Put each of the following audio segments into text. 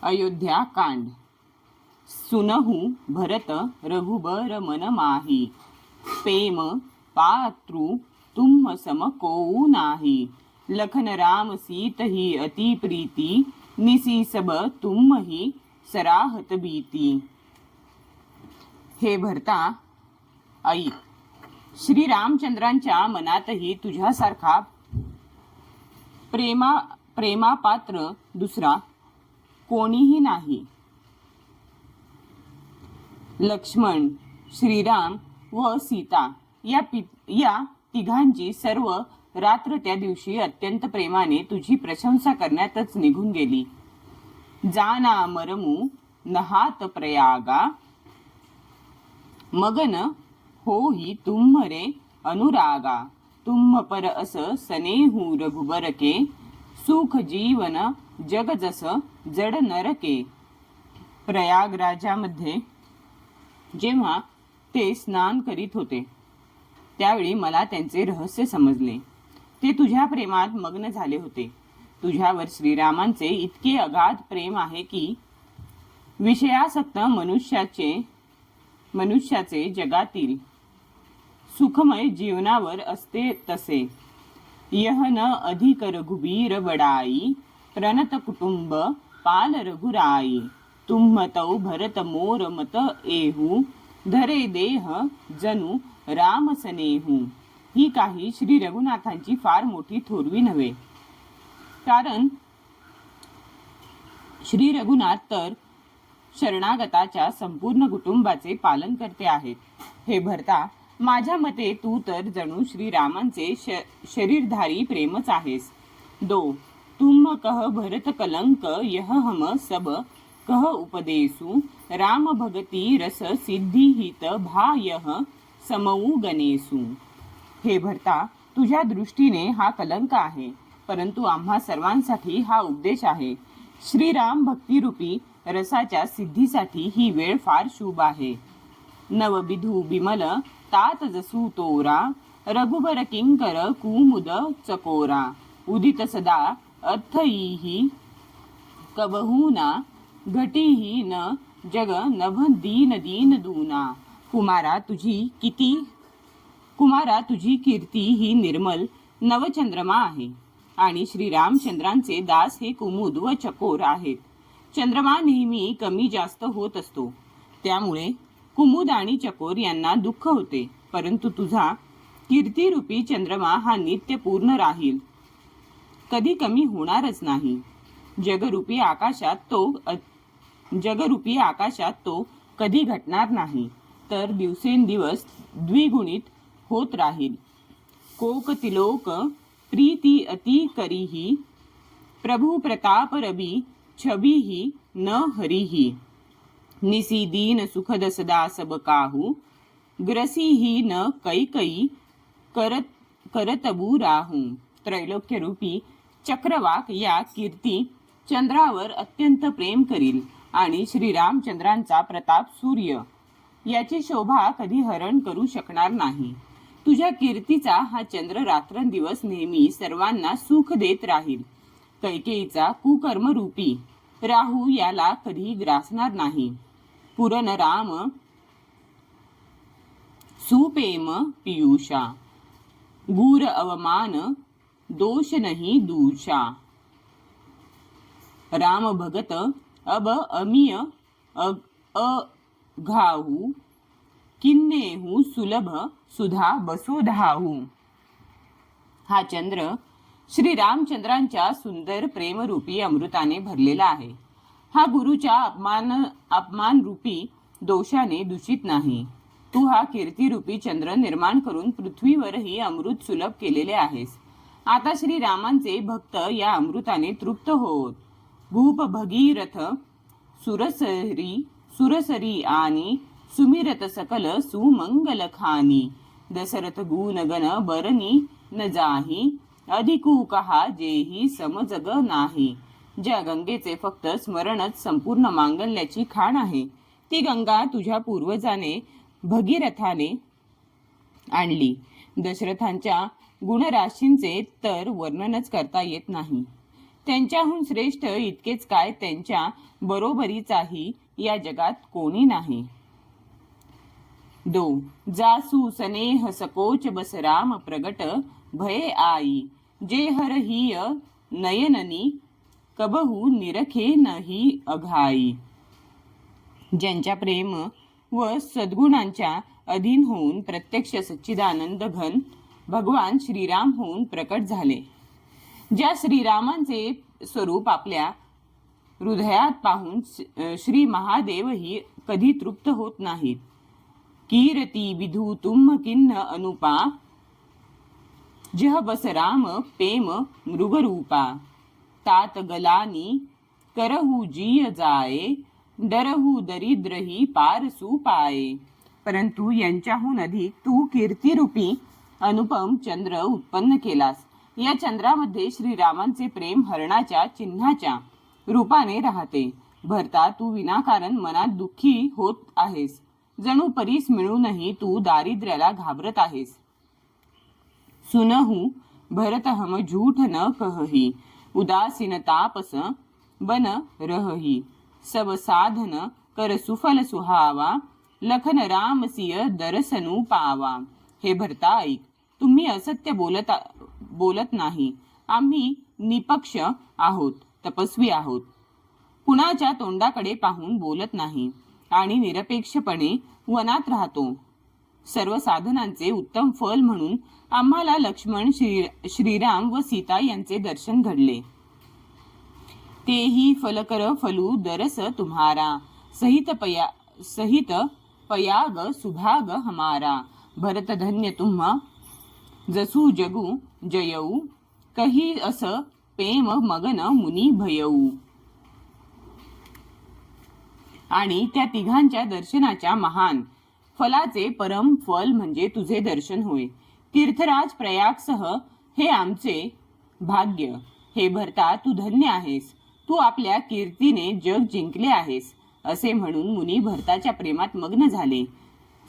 अयोध्या कांड। सुनहु भरत रघुबर मन माही, प्रेम पात्रु तुम सम कोऊ नाही। लखन राम सीत ही अति प्रीति, निसी सब तुम ही सराहत भीती। हे भरता ऐक, श्री रामचंद्रांच्या मनातही तुझ्यासारखा प्रेमापात्र दुसरा कोणीही नाही। लक्ष्मण, श्रीराम व सीता या तिघांची सर्व रात्र त्या दिवशी अत्यंत प्रेमाने तुझी प्रशंसा करण्यातच निघून गेली। जाना मरमू नहात प्रयागा, मगन होही तुम्हरे अनुरागा। तुम पर अस सनेहू रघुबर के, सुख जीवन जग जस जड नरके। प्रयागराजामध्ये जेव्हा ते स्नान करीत होते त्यावेळी मला त्यांचे रहस्य समजले। ते तुझ्या प्रेमात मग्न झाले होते। तुझ्यावर श्रीरामांचे इतके अगाध प्रेम आहे की विषयासक्त मनुष्याचे जगातील सुखमय जीवनावर असते तसे। यह न अधिक रघुबीर बडाई, प्रणत कुटुंब पाल रघुराई। तुम तौ भरत मोर मत एहू, धरे देह जनु राम सनेहू। ही काही श्री रघुनाथांची फार मोठी थोरवी नव्हे, कारण श्री रघुनाथ तर शरणागताच्या संपूर्ण कुटुंबाचे पालन करते आहेत। हे भरता, माझ्या मते तू तर जणू श्रीरामांचे शरीरधारी प्रेमच आहेस। दो तुम कह भरत कलंक, यह हम सब कह उपदेसु। राम भगती रस सिद्धि हित, भायह समऊ गणेसु। हे भरता, तुझ्या दृष्टीने हा कलंक आहे, परंतु आम्हा सर्वांसाठी हा उपदेश आहे। श्रीराम भक्तिरूपी रसाच्या सिद्धीसाठी ही वेळ फार शुभ आहे। नवबिधू बिमल तात जसू तोरा, रघुबर किंकर कुमुद चकोरा। उदित सदा अर्थही कबहुना, घटीही न जग नभ दीन दीन दूना। कुमारा तुझी कीर्ती ही निर्मल नवचंद्रमा आहे, आणि श्री रामचंद्रांचे दास हे कुमुद व चकोर आहेत। चंद्रमा नेहमी कमी जास्त होत असतो, त्यामुळे कुमुद आणि चकोर यांना दुःख होते, परंतु तुझा कीर्तिरूपी चंद्रमा हा नित्य पूर्ण राहील, कधी कमी होणारच नाही। जगरूपी आकाशात तो कधी घटणार नाही, तर दिवसेंदिवस द्विगुणित होत राहील। कोक तिलोक प्रीती अति करीही, प्रभु प्रताप रवि छबिही न हरिही। निसी दीन सुखद सदा सब काहू, ग्रसीही न कैकई करतबू राहू। त्रैलोक्य रूपी चक्रवाक या कीर्ती चंद्रावर अत्यंत प्रेम करील, आणि श्रीरामचंद्रांचा प्रताप सूर्य याची शोभा कधी हरण करू शकणार नाही। तुझ्या कीर्तीचा हा चंद्र रात्रंदिवस नेहमी सर्वांना सुख देत राहील। कैकेयीचा कुकर्म रूपी राहू याला कधी ग्रासणार नाही। पुरन राम सुपेम पियुषा, गूर अवमान दोष नहीं दूषा। राम भगत अब अमीय अघाहू, किन्नेहू सुलभ सुधा बसोधाहू। हा चंद्र श्री रामचंद्रांच्या सुंदर प्रेमरूपी अमृताने भरलेला आहे। हा गुरुच्या अपमान रूपी दोषाने दूषित नाही। तू हा कीर्तिरूपी चंद्र निर्माण करून पृथ्वीवरही अमृत सुलभ केलेले आहेस। आता श्री रामांचे भक्त या अमृताने तृप्त होत। भूप भगीरथ सुरसरी आणि सुमिरत सकल सुमंगल खानी। दशरथ गुण गण बरनी न जाही, अधिकू कहा जेही समजग नाही। ज्या गंगेचे फक्त स्मरणच संपूर्ण मांगल्याची खाण आहे, ती गंगा तुझ्या पूर्वजाने भगीरथाने आणली। दशरथांच्या गुणराशींचे तर वर्णनच करता येत नाही। त्यांच्याहून श्रेष्ठ इतकेच काय त्यांच्या बरोबरीचाही या जगात कोणी नाही. दो जासू सनेह सकोच बस राम प्रगट भये आई, जे हरहिय नयननी कबहू निरखे नाही अघाई. ज्यांच्या प्रेम व सद्गुणांच्या अधीन होऊन प्रत्यक्ष सच्चिदानंद घन भगवान श्रीराम होऊन प्रकट झाले, ज्या श्रीरामांचे स्वरूप आपल्या हृदयात पाहून श्री महादेवही कधी तृप्त होत नाहीत. कीर्ती विधू तुम किन्न अनुपा, जह बस राम प्रेम मृगरूपा. तात गलानी करहू जिय जाये, डरहू दरिद्रही पारसू पाये. परंतु यांच्याहून अधिक तू कीर्तिरूपी अनुपम चंद्र उत्पन्न केलास. या चंद्रामध्ये श्रीरामांचे प्रेम हरणाच्या चिन्हाच्या रूपाने राहते. भरता तू विनाकारण मनात दुःखी होत आहेस. जणू परीस मिळूनही तू दारिद्र्याला घाबरत आहेस. सुनहू भरत हम झूठ न कहही, उदासीन तापस बन रहही. सब साधन कर सुफल सुहावा, लखन राम सिय दरसनु पावा. हे भरता ऐक, तुम्ही असत्य बोलत नाही. आम्ही निपक्ष आहोत, तपस्वी आहोत. कुणाच्या तोंडाकडे पाहून बोलत नाही आणि निरपेक्षपणे वनात राहतो. सर्व साधनांचे उत्तम फल म्हणून आम्हाला लक्ष्मण श्रीराम व सीता यांचे दर्शन घडले. तेही फलकर फलू दरस तुम्हारा, सहित पयाग सुभाग हमारा. भरत धन्य तुम्हा जसू जगू जयऊ, कही अस प्रेम मगन मुनी भयऊ. आणि त्या तिघांच्या दर्शनाच्या महान फलाचे परम फल म्हणजे तुझे दर्शन होय. तीर्थराज प्रयागसह हे आमचे भाग्य. हे भरता तू धन्य आहेस. तू आपल्या कीर्तीने जग जिंकले आहेस. असे म्हणून मुनी भरताच्या प्रेमात मग्न झाले.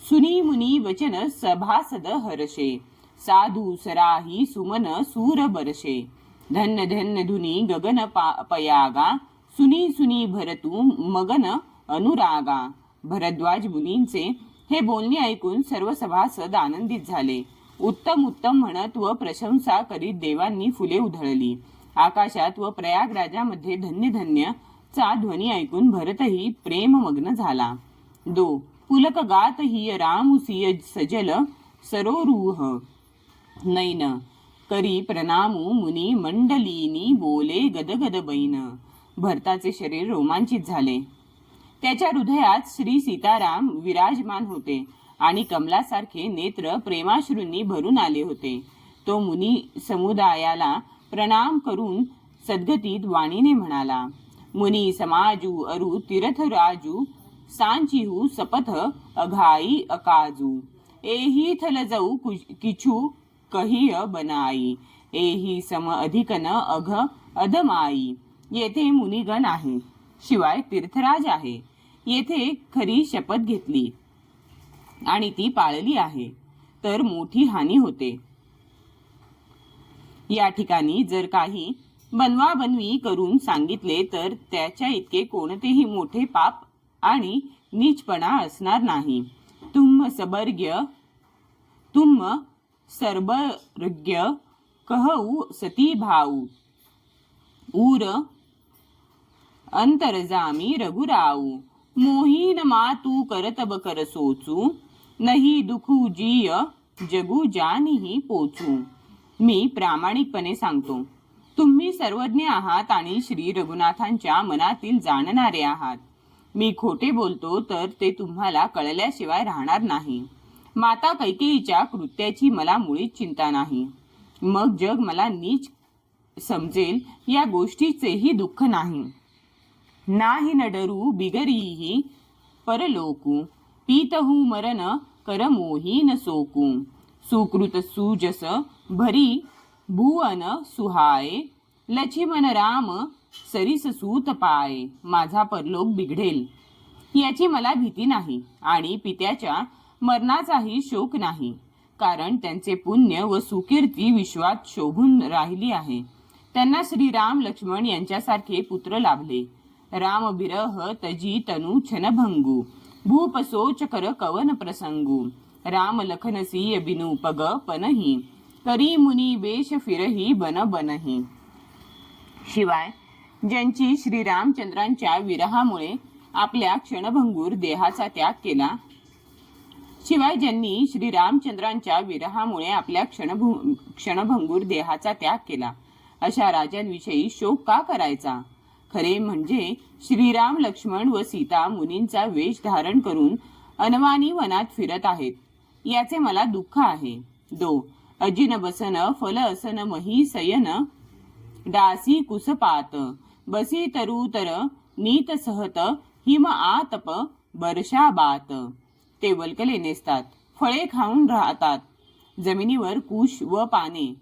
सुनी मुनी वचन सभासद हर्षे, साधू सराही सुमन सूर बरशे. धन्य धन्य धुनी गगन पयागा, सुनी सुनी भरतू मगन अनुरागा. भरद्वाज मुनींचे हे बोलणे ऐकून सर्व सभासद आनंदित झाले. उत्तम उत्तम म्हणत व प्रशंसा करीत देवांनी फुले उधळली. आकाशात व प्रयागराजामध्ये धन्य धन्य चा ध्वनी ऐकून भरतही प्रेममग्न झाला. दो पुलक गात ही रामुसिय सजल सरोरूह, नैन करी प्रणामू मुनी मंडलीनी बोले गदगद बैन. भरताचे शरीर रोमांचित झाले. त्याच्या हृदयात श्री सीताराम विराजमान होते आणि कमलासारखे नेत्र प्रेमाश्रूंनी भरून आले होते. तो मुनी समुदायाला प्रणाम करून सद्गतीत वाणीने म्हणाला, मुनी समाजू अरु तीर्थ राजू, सांचिहू सपथ अघाई अकाजू. एही थल जाऊ किचू कहिय बनाई, एही सम अधिक न अघ अधमाई. येथे मुनिगण आहे, शिवाय तीर्थराज आहे. येथे खरी शपथ घेतली आणि ती पाळली आहे तर मोठी हानी होते. या ठिकाणी जर काही बनवाबनवी करून सांगितले तर त्याच्या इतके कोणतेही मोठे पाप आणि नीचपणा असणार नाही. तुम सर्बर्ग्य कहू सती भाऊ, उर अंतरजामी रघुराऊ. मोहीन मातू करतब कर सोचू, नाही दुखू जिय जगू जानीही पोचू. मी प्रामाणिकपणे सांगतो, तुम्ही सर्वज्ञ आहात आणि श्री रघुनाथांच्या मनातील जाणणारे आहात. मी खोटे बोलतो तर ते तुम्हाला कळल्याशिवाय राहणार नाही. माता कैकेयीच्या कृत्याची मला मुळीच चिंता नाही. मग जग मला नीच समजेल या गोष्टीचेही दुःख नाही. नाही न डरू बिगरीही परलोकू, पीतहू मरण कर मोही न सोकू. सुकृत सुजस भरी भुवन सुहाये, लक्ष्मण राम सरीस सूत पाये. माझा परलोक बिघडेल याची मला भीती नाही आणि पित्याच्या मरणाचाही शोक नाही, कारण त्यांचे पुण्य व सुकीर्ती विश्वात शोभून राहिली आहे. त्यांना श्रीराम लक्ष्मण यांच्यासारखे पुत्र लाभले. राम बिरह तजी तनु छनभंगू, भूपसोच कर कवन प्रसंगू. राम लखनसी बिनु पग पनही, करी मुनी बेश फिरही बन बनही. शिवाय ज्यांची श्रीरामचंद्रांच्या विरहामुळे आपल्या क्षणभंगूर देहाचा त्याग केला क्षणभंगूर देहाचा त्याग केला, अशा राजांविषयी शोक का करायचा? खरे म्हणजे श्रीराम लक्ष्मण व सीता मुनींचा वेश धारण करून अनवानी वनात फिरत आहेत, याचे मला दुःख आहे. 2. अजिन बसन फल असन मही सयन, डासी कुसपात बसी तरुतर नीत सहत हिम आतप बरशा बात. ते वल्कले नेसतात, फळे खाऊन राहतात, जमिनीवर कुश व पाने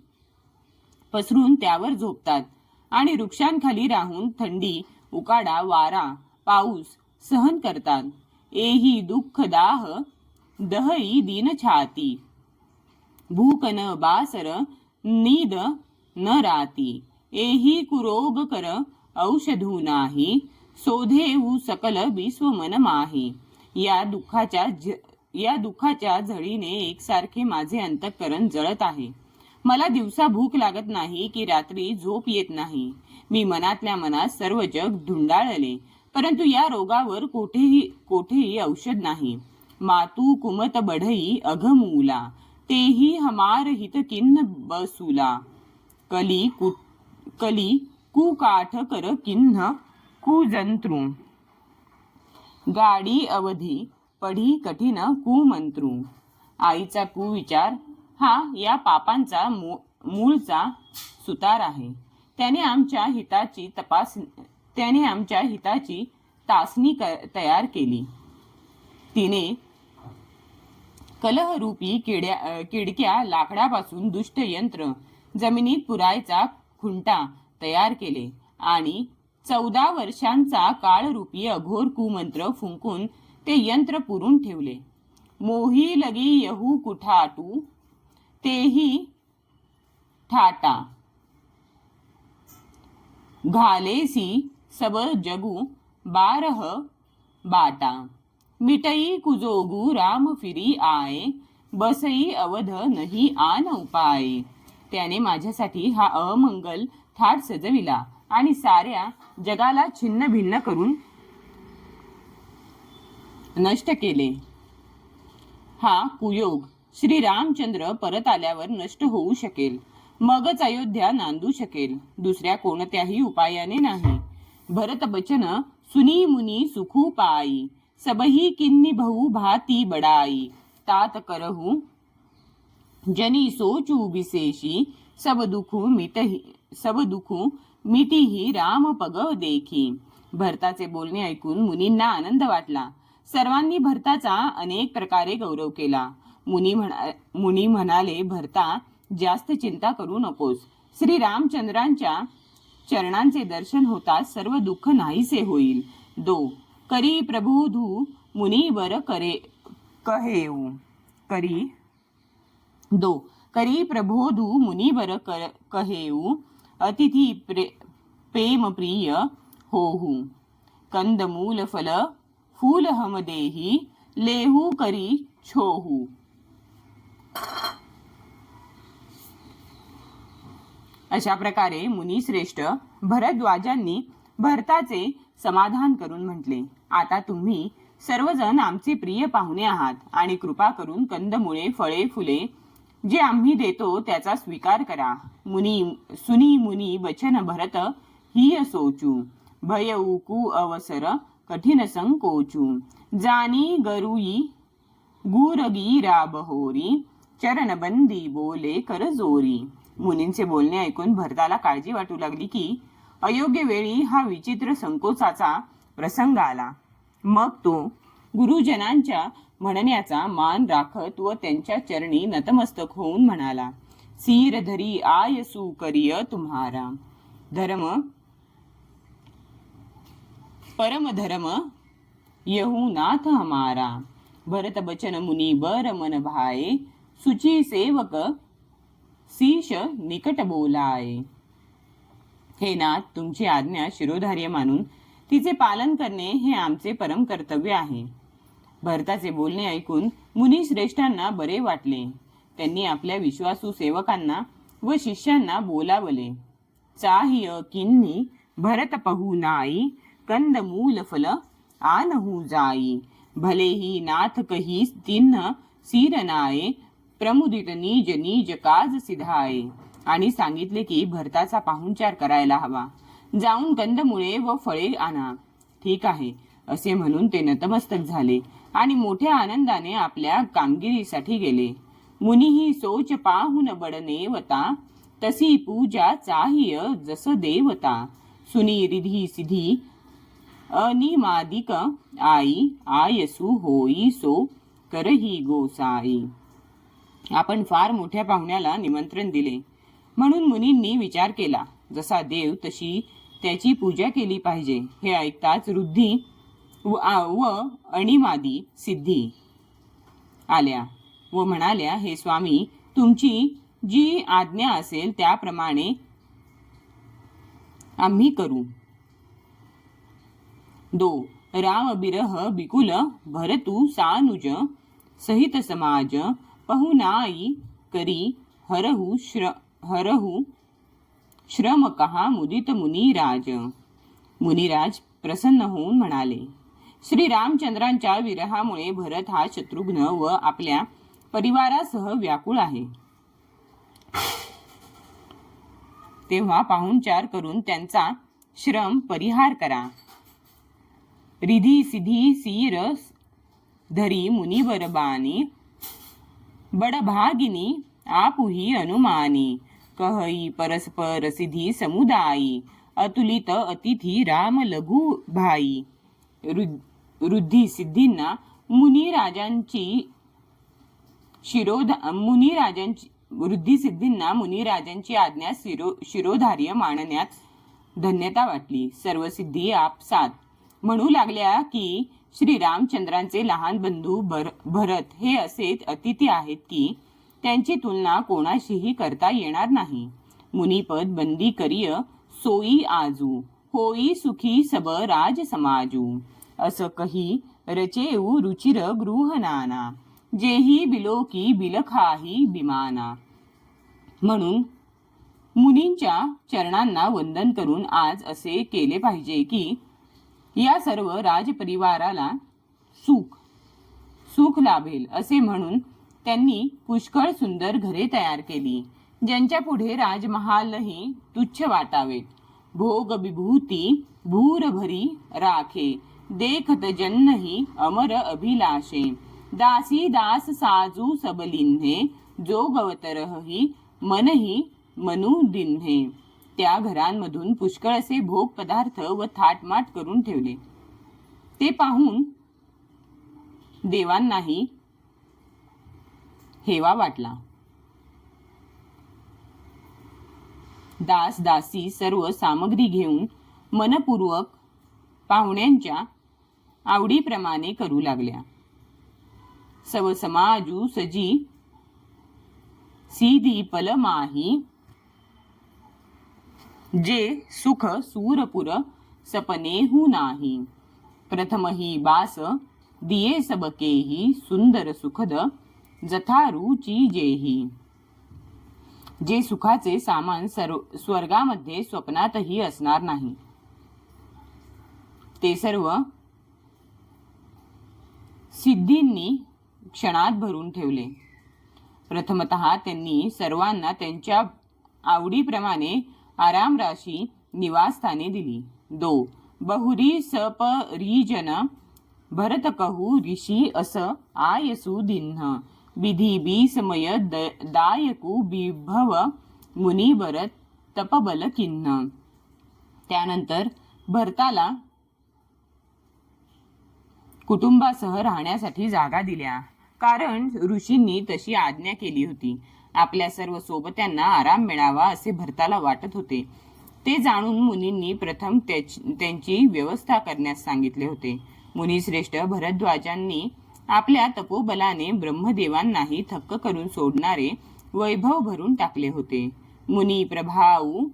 पसरून त्यावर झोपतात आणि वृक्षांखाली राहून थंडी, उकाडा, वारा, पाऊस सहन करतात. एही दुःख दाह दहई दीन छाती, भूक न बासर नीद न राती. एही कुरोग कर औषधू नाही, शोधेऊ सकल विश्व मन माही. या दुःखाच्या झळीने एकसारखे माझे अंतःकरण जळत आहे. मला दिवसा भूक लागत नाही की रात्री झोप येत नाही. मी मनातल्या मनात सर्व जग धुंडाळले, परंतु या रोगावर कोठेही औषध नाही. मातू कुमत बढई अघमूला, तेही हमार हित किन्न बसूला. कली कुकाठ कर किन्न कुजंत्रू, गाडी अवधी पढी कठीण कुमंत्रू. आईचा कुविचार हा या पापांचा मूळचा सुतार आहे. त्याने आमच्या हिताची तासणी तयार केली. तिने कलहरूपी किडक्या लाकडापासून दुष्ट यंत्र जमिनीत पुरायचा खुंटा तयार केले आणि 14 वर्षांचा काळरूपी अघोर कुमंत्र फुंकून ते यंत्र पुरून ठेवले. मोही लगी यहू कुठाटू, तेही ठाटा, घालेसी सब जगू 12 बाटा. मिटई कुजोगू राम फिरी आए, बसई अवध नहीं आन उपाय. त्याने माझ्यासाठी हा अमंगल थाट सजविला आणि साऱ्या जगाला छिन्न भिन्न करून नष्ट केले. हा कुयोग श्रीरामचंद्र परत आल्यावर नष्ट होऊ शकेल, मगच अयोध्या नांदू शकेल, दुसऱ्या कोणत्याही उपायाने नाही. भरत बचन सुनी मुनी सुखू पाई, सबही किन्नी बहु भाती बडाई. तात करहू जनी सोचू विशेषी, सब दुखू मिटीही राम पग देखी. भरताचे बोलणे ऐकून मुनींना आनंद वाटला. सर्वांनी भरताचा अनेक प्रकारे गौरव केला. मुनी म्हणाले, भरता, जास्त चिंता करू नकोस. श्री रामचंद्रांच्या चरणांचे दर्शन होताच सर्व दुःख नाहीसे होईल. 2. करी प्रबोधू मुनीवर करे कहेऊ. करी प्रबोधू मुनीवर कहेऊ, अतिथी प्रेम प्रिय होहू. कंदमूल फल फूल हम देही, लेहू करी छोहू. अशा प्रकारे मुनिश्रेष्ठ भरद्वाजांनी भरताचे समाधान करून म्हटले, आता तुम्ही सर्वजण आमचे प्रिय पाहुणे आहात आणि कृपा करून कंदमुळे, फळे, फुले जे आम्ही देतो त्याचा स्वीकार करा. सुनी मुनी बचन भरत हिय सोचू, भय उकू अवसर कठीण संकोचू. जानी गरुई गुरगी राबहोरी, चरणबंदी बोले कर जोरी. मुनींचे बोलणे ऐकून भरताला काळजी वाटू लागली की अयोग्य वेळी हा विचित्र संकोचाचा प्रसंग आला. मग तो गुरुजनांच्या म्हणण्याचा मान राखत व त्यांच्या चरणी नतमस्तक होऊन म्हणाला, सीर धरी आयसू करिय तुम्हारा, धर्म परम धर्म यहू नाथ हमारा. भरत बचन मुनी बर मन भाए, सुची सेवक शीश निकट बोलाए. हे नाथ, तुमची आज्ञा शिरोधार्य मानून तिचे पालन करणे हे आमचे परम कर्तव्य आहे. भरताचे बोलणे ऐकून मुनी श्रेष्ठांना बरे वाटले. त्यांनी आपल्या विश्वासू सेवकांना व शिष्यांना बोलावले. चाहिय किन्नी भरत पहू नाई, कंद मूल फल आनहू जाई. भलेही नाथ कही तिन्ह सिर नाये, प्रमुदित नीज नीज काज सिधाये. आणि सांगितले की भरताचा पाहुणचार करायला हवा. जाऊन कंदमुळे व फळे आणा. ठीक आहे असे म्हणून ते नतमस्तक झाले आणि मोठ्या आनंदाने आपल्या कामगिरीसाठी गेले. मुनीही सोच पाहून बडनेवता, तसी पूजा चाहिय जस देवता. सुनी रिधी सिधी अनिमादिक आई, आयसू होई सो करही गोसाई. आपण फार मोठ्या पाहुण्याला निमंत्रण दिले म्हणून मुनींनी विचार केला, जसा देव तशी त्याची पूजा केली पाहिजे. हे ऐकताच रुद्धी व अणिमादी सिद्धी आल्या व म्हणाल्या, हे स्वामी, तुमची जी आज्ञा असेल त्याप्रमाणे आम्ही करू. 2 राम बिरह बिकुल भरतु सानुज, सहित समाज पहुनाई करी हरहु श्रम कहा मुदित मुनिराज. मुनिराज प्रसन्न होऊन म्हणाले, श्री रामचंद्रांच्या विरहामुळे भरत हा शत्रुघ्न व आपल्या परिवारासह व्याकुळ आहे. तेव्हा पाहुणचार करून त्यांचा श्रम परिहार करा. रिधी सिधी सीर धरी मुनिवर बानी, बडभागिनी आपुही अनुमानी. कहई परस्पर सिधी समुदायी, अतुलित अतिथी राम लघु भाई. रुद्धी सिद्धींना मुनिराजांची आज्ञा शिरोधार्य मानण्यात धन्यता वाटली. सर्व सिद्धी आपसात म्हणू लागल्या की श्री रामचंद्रांचे लहान बंधू भरत हे असे अतिथी आहेत की त्यांची तुलना कोणाशीही करता येणार नाही. मुनिपद बंदी करिय सोई आजू, होई सुखी सब राज समाजू. असं कही रचेऊ रुचिर गृह नाना, जेही बिलोकी बिलखाही बिमाना. म्हणून मुनींच्या चरणांना वंदन करून आज असे केले पाहिजे की या सर्व राजपरिवाराला सुख लाभेल. असे म्हणून त्यांनी पुष्कळ सुंदर घरे तयार केली, ज्यांच्या पुढे राजमहालही तुच्छ वाटावेत. भोग विभूती भूर भरी राखे, देखत जन्नही अमर अभिलाषे. दासी दास साजू सबलिन्हे, जोगवतरही मनही मनु दिन्हे. त्या घरांमधून पुष्कळ असे भोग पदार्थ व थाटमाट करून ठेवले. ते पाहून देवांनाही हेवा वाटला. दास दासी सर्व सामग्री घेऊन मनपूर्वक पाहुण्यांच्या आवडीप्रमाणे करू लागल्या. सव समाजू सजी सीधी पलमाही, जे सुख सूरपुर सपनेहू नाही. प्रथमही बास दिये सबकेही, सुंदर सुखद जथा रुची जेही. जे सुखाचे सामान स्वर्गामध्ये स्वप्नातही असणार नाही, ते सर्व सिद्धींनी क्षणात भरून ठेवले. प्रथमतः त्यांनी सर्वांना त्यांच्या आवडीप्रमाणे आरामराशी निवासस्थाने दिली. 2 बहुरी सपरिजन भरत कहू ऋषी अस आयसू दिन्ह, विधी बीसमय दायकू बिभव मुनिवर तपबल किन्ह. त्यानंतर भरताला कुटुंबासह राहण्यासाठी जागा दिल्या, कारण ऋषींनी तशी आज्ञा केली होती. आपल्या सर्व सोबत्यांना आराम मिळावा असे भरताला वाटत होते. ते जाणून मुनींनी प्रथम त्यांची व्यवस्था करण्यास सांगितले होते. मुनिश्रेष्ठ भरद्वाजांनी आपल्या तपोबलाने ब्रह्मदेवांनाही थक्क करून सोडणारे वैभव भरून टाकले होते. मुनी प्रभाऊ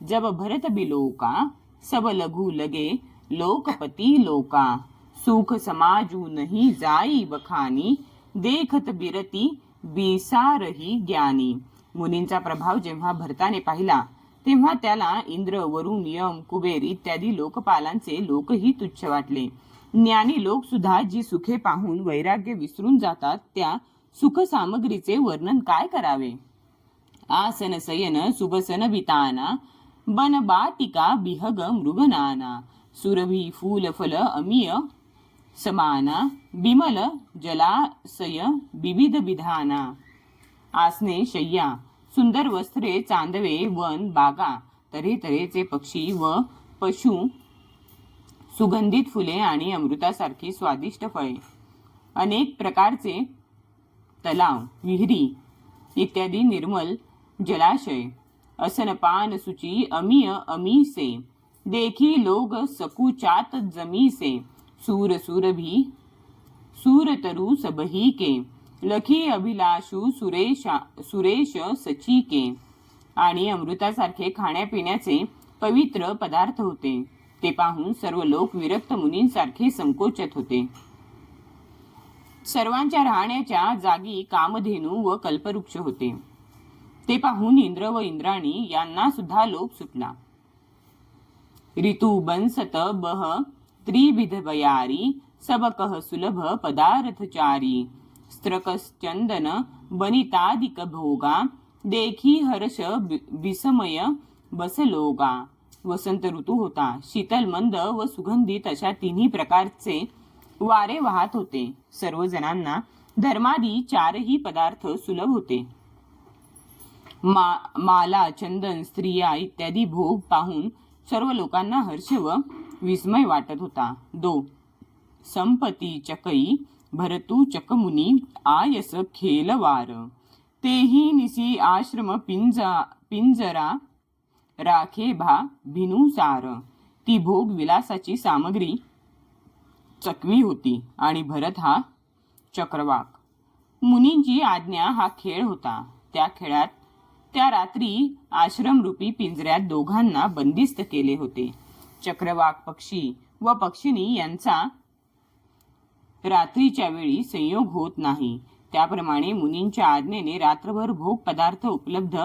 जब भरत बिलोका सब लघु लगे लोकपती लोका सुख समाजू नहीं जाई बखानी देखत बिरती बिसारही ज्ञानी. मुनींचा प्रभाव जेव्हा भरताने पाहिला तेव्हा त्याला इंद्र, वरुण, यम, कुबेर इत्यादी लोकपालांचे लोकही तुच्छ वाटले. ज्ञानी लोक सुद्धा जी सुखे पाहून वैराग्य विसरून जातात त्या सुख सामग्रीचे वर्णन काय करावे. आसन सयन सुबसन बिताना बन बाटिका बिहग मृगनाना सुरभी फूल फल अमीय समाना बिमल जलाशय विविध विधाना. आसने, शय्या, सुंदर वस्त्रे, चांदवे, वन, बागा, तऱ्हेतऱ्हेचे पक्षी व पशु, सुगंधित फुले आणि अमृतासारखी स्वादिष्ट फळे, अनेक प्रकारचे तलाव, विहिरी इत्यादी निर्मल जलाशय, असनपान सुची अमीय अमीसे देखी लोग सकुचात जमीसे सूर सुरभी सूरतरु सबही के लखी अभिलाषू सुरेश सची के. आणि अमृतासारखे खाण्यापिण्याचे पवित्र पदार्थ होते. ते पाहून सर्व लोक विरक्त मुनींसारखे संकोचत होते. सर्वांच्या राहण्याच्या जागी कामधेनू व कल्पवृक्ष होते. ते पाहून इंद्र व इंद्राणी यांना सुद्धा लोभ सुटला. ऋतु बंसत बह त्रिविध बयारी सब कह सुलभ पदार्थचारी स्त्रकश्चंदन बनितादिक भोगा देखी हर्ष विस्मय बसलोगा. वसंत ऋतू होता. शीतल, मंद व सुगंधित अशा तिन्ही प्रकारचे वारे वाहत होते. सर्व जणांना धर्मादी चारही पदार्थ सुलभ होते. माला, चंदन, स्त्रिया इत्यादी भोग पाहून सर्व लोकांना हर्ष व विस्मय वाटत होता. 2 संपती चकई भरतू चकमुनी आयस खेलवार तेही निसी आश्रम पिंजरा राखे भा भिनुसार. ती भोग विलासाची सामग्री चकवी होती आणि भरत हा चक्रवाक. मुनींची आज्ञा हा खेळ होता. त्या खेळात त्या रात्री आश्रमरूपी पिंजऱ्यात दोघांना बंदिस्त केले होते. चक्रवाक पक्षी व पक्षिणी यांचा रात्रीच्या वेळी संयोग होत नाही. त्याप्रमाणे मुनींच्या आज्ञेने रात्रभर भोग पदार्थ उपलब्ध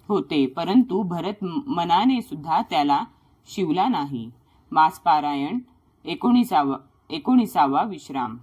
होते, परंतु भरत मनाने सुद्धा त्याला शिवला नाही. मासपारायण 19वा विश्राम.